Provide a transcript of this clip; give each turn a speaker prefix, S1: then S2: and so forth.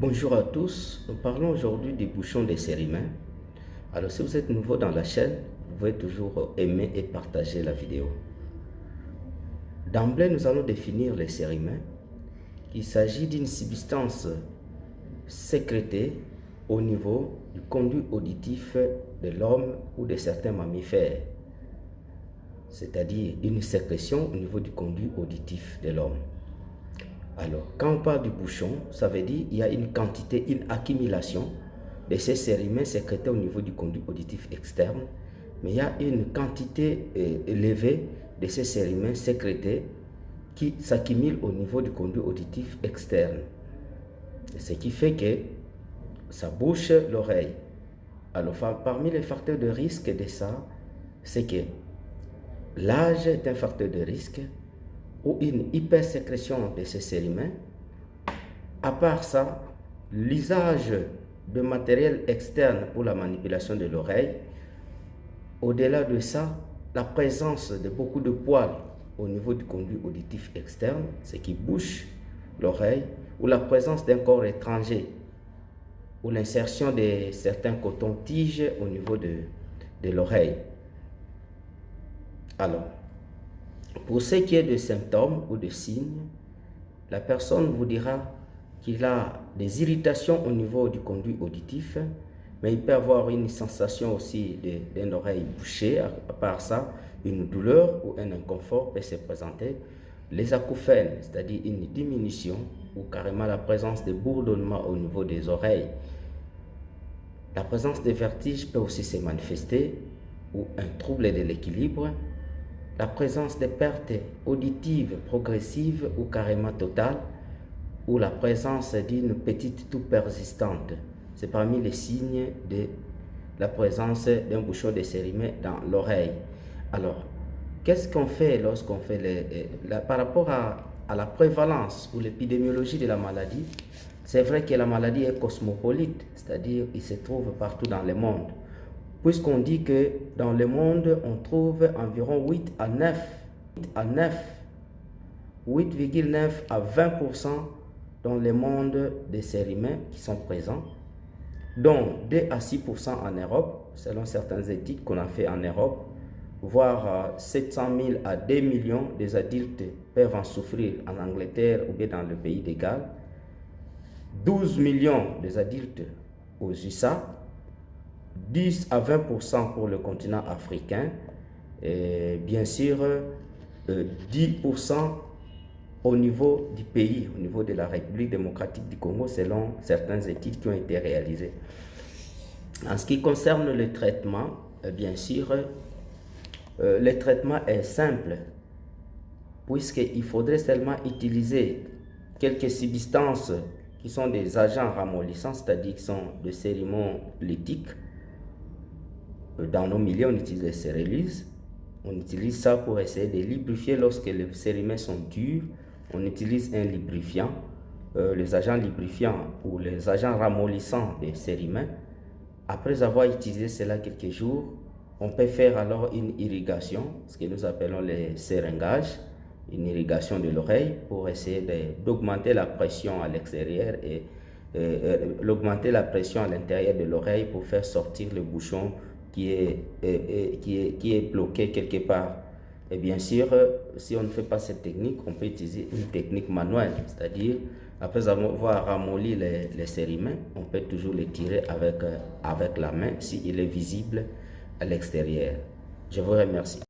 S1: Bonjour à tous, nous parlons aujourd'hui des bouchons des sériments. Alors si vous êtes nouveau dans la chaîne, vous pouvez toujours aimer et partager la vidéo. D'emblée, nous allons définir les sériments. Il s'agit d'une substance sécrétée au niveau du conduit auditif de l'homme ou de certains mammifères, c'est-à-dire une sécrétion au niveau du conduit auditif de l'homme. Alors, quand on parle du bouchon, ça veut dire qu'il y a une quantité, une accumulation de ces sériments sécrétés au niveau du conduit auditif externe, mais il y a une quantité élevée de ces sériments sécrétés qui s'accumulent au niveau du conduit auditif externe. Ce qui fait que ça bouche l'oreille. Alors, parmi les facteurs de risque de ça, c'est que l'âge est un facteur de risque, ou une hypersécrétion de ces sériments. À part ça, l'usage de matériel externe pour la manipulation de l'oreille. Au-delà de ça, la présence de beaucoup de poils au niveau du conduit auditif externe, ce qui bouche l'oreille, ou la présence d'un corps étranger, ou l'insertion de certains cotons-tiges au niveau de l'oreille. Alors, pour ce qui est de symptômes ou de signes, la personne vous dira qu'il a des irritations au niveau du conduit auditif, mais il peut avoir une sensation aussi d'une oreille bouchée. À part ça, une douleur ou un inconfort peut se présenter. Les acouphènes, c'est-à-dire une diminution ou carrément la présence de bourdonnements au niveau des oreilles. La présence de vertiges peut aussi se manifester, ou un trouble de l'équilibre. La présence de pertes auditives progressives ou carrément totales, ou la présence d'une petite toux persistante. C'est parmi les signes de la présence d'un bouchon de sériments dans l'oreille. Alors, qu'est-ce qu'on fait lorsqu'on fait par rapport à la prévalence ou l'épidémiologie de la maladie? C'est vrai que la maladie est cosmopolite, c'est-à-dire qu'il se trouve partout dans le monde. Puisqu'on dit que dans le monde, on trouve environ 8 à 8,9 à 20% dans le monde des sériments qui sont présents, dont 2 à 6% en Europe, selon certaines études qu'on a fait en Europe, voire 700 000 à 2 millions des adultes peuvent en souffrir en Angleterre ou bien dans le pays de Galles, 12 millions des adultes aux USA, 10 à 20% pour le continent africain, et bien sûr 10% au niveau du pays, au niveau de la République démocratique du Congo, selon certaines études qui ont été réalisées. En ce qui concerne le traitement, bien sûr, le traitement est simple, puisqu'il faudrait seulement utiliser quelques substances qui sont des agents ramollissants, c'est-à-dire qui sont des sériments lytiques. Dans nos milieux, on utilise les sérélise. On utilise ça pour essayer de lubrifier lorsque les sériments sont durs. On utilise un lubrifiant, les agents lubrifiants ou les agents ramollissants des sériments. Après avoir utilisé cela quelques jours, on peut faire alors une irrigation, ce que nous appelons le séringage, une irrigation de l'oreille pour essayer d'augmenter la pression à l'extérieur et l'augmenter la pression à l'intérieur de l'oreille pour faire sortir le bouchon qui est bloqué quelque part. Et bien sûr, si on ne fait pas cette technique, on peut utiliser une technique manuelle, c'est-à-dire après avoir ramolli les sériments, on peut toujours les tirer avec la main s'il est visible à l'extérieur. Je vous remercie.